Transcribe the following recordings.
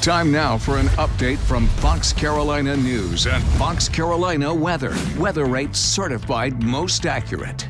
Time now for an update from Fox Carolina News and Fox Carolina Weather. Weather rates certified most accurate.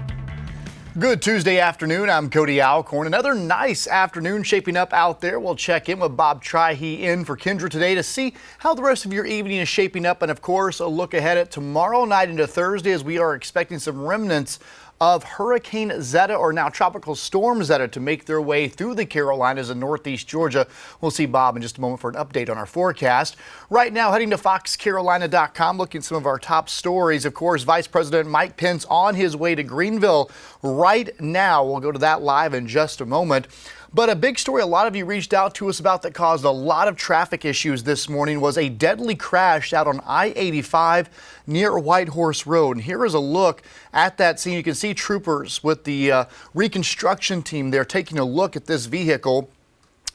Good Tuesday afternoon. I'm Cody. Another nice afternoon shaping up out there. We'll check in with Bob Trihey in for Kendra today to see how the rest of your evening is shaping up. And of course, a look ahead at tomorrow night into Thursday as we are expecting some remnants of Hurricane Zeta, or now Tropical Storm Zeta, to make their way through the Carolinas and northeast Georgia. We'll see Bob in just a moment for an update on our forecast. Right now, heading to foxcarolina.com, looking at some of our top stories. Of course, Vice President Mike Pence on his way to Greenville right now. We'll go to that live in just a moment. But a big story a lot of you reached out to us about that caused a lot of traffic issues this morning was a deadly crash out on I-85 near Whitehorse Road. And here is a look at that scene. You can see troopers with the reconstruction team there taking a look at this vehicle.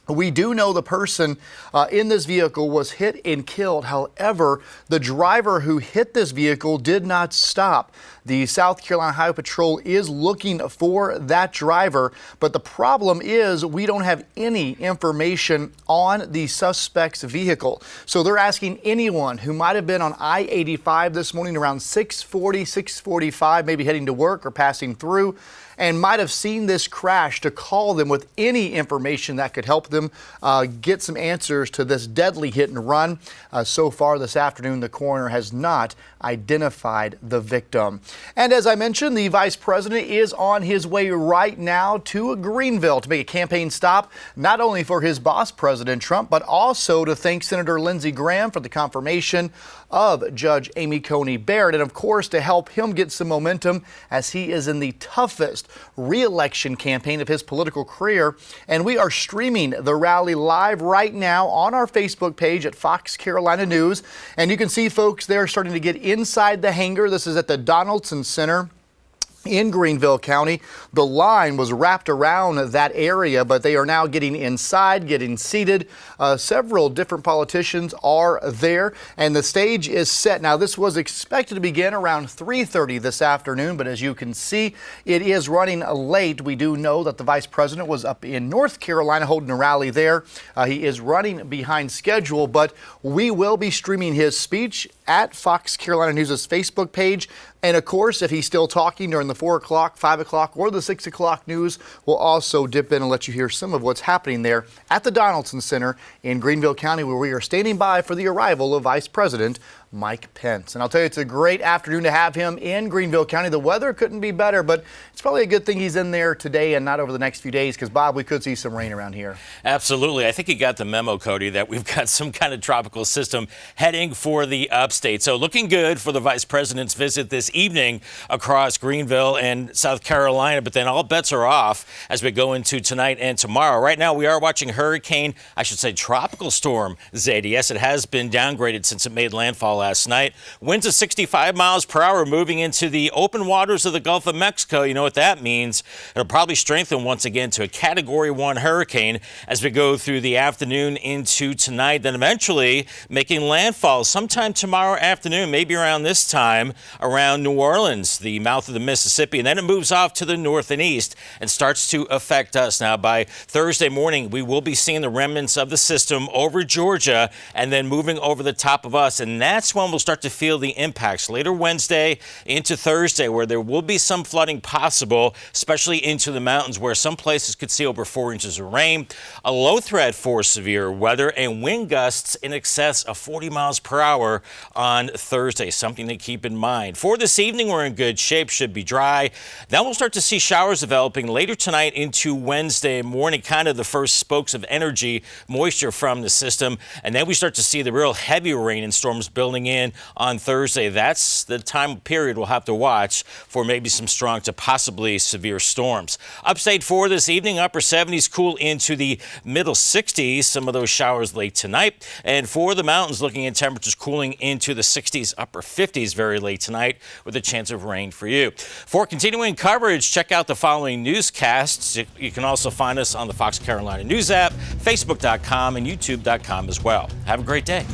We do know the person in this vehicle was hit and killed. However, the driver who hit this vehicle did not stop. The South Carolina Highway Patrol is looking for that driver, but the problem is we don't have any information on the suspect's vehicle. So they're asking anyone who might have been on I-85 this morning around 6:40, 6:45, maybe heading to work or passing through, and might have seen this crash to call them with any information that could help them get some answers to this deadly hit and run. So far this afternoon, the coroner has not identified the victim. And as I mentioned, the vice president is on his way right now to Greenville to make a campaign stop, not only for his boss, President Trump, but also to thank Senator Lindsey Graham for the confirmation of Judge Amy Coney Barrett, and of course to help him get some momentum as he is in the toughest re-election campaign of his political career. And we are streaming the rally live right now on our Facebook page at Fox Carolina News, and you can see folks there starting to get inside the hangar. This is at the Donaldson Center in Greenville County. The line was wrapped around that area, but they are now getting inside, getting seated. Several different politicians are there, and the stage is set. Now, this was expected to begin around 3:30 this afternoon, but as you can see, it is running late. We do know that the vice president was up in North Carolina holding a rally there. He is running behind schedule, but we will be streaming his speech at Fox Carolina News' Facebook page. And of course, if he's still talking during the 4 o'clock, 5 o'clock, or the 6 o'clock news, we'll also dip in and let you hear some of what's happening there at the Donaldson Center in Greenville County, where we are standing by for the arrival of Vice President Mike Pence. And I'll tell you, it's a great afternoon to have him in Greenville County. The weather couldn't be better, but it's probably a good thing he's in there today and not over the next few days, because, Bob, we could see some rain around here. Absolutely. I think you got the memo, Cody, that we've got some kind of tropical system heading for the upstate. So looking good for the vice president's visit this evening across Greenville and South Carolina, but then all bets are off as we go into tonight and tomorrow. Right now, we are watching tropical storm Zeta. Yes, it has been downgraded since it made landfall last night. Winds of 65 miles per hour moving into the open waters of the Gulf of Mexico. You know what that means. It'll probably strengthen once again to a Category 1 hurricane as we go through the afternoon into tonight, then eventually making landfall sometime tomorrow afternoon, maybe around this time, around New Orleans, the mouth of the Mississippi, and then it moves off to the north and east and starts to affect us. Now, by Thursday morning, we will be seeing the remnants of the system over Georgia and then moving over the top of us, and that's when we'll start to feel the impacts later Wednesday into Thursday, where there will be some flooding possible, especially into the mountains where some places could see over 4 inches of rain, a low threat for severe weather, and wind gusts in excess of 40 miles per hour on Thursday. Something to keep in mind. For this evening, we're in good shape, should be dry. Then we'll start to see showers developing later tonight into Wednesday morning, kind of the first spokes of energy, moisture from the system, and then we start to see the real heavy rain and storms building in on Thursday. That's the time period we'll have to watch for maybe some strong to possibly severe storms. Upstate for this evening, upper 70s, cool into the middle 60s. Some of those showers late tonight. And for the mountains, looking at temperatures cooling into the 60s, upper 50s very late tonight with a chance of rain for you. For continuing coverage, check out the following newscasts. You can also find us on the Fox Carolina News app, Facebook.com, and YouTube.com as well. Have a great day.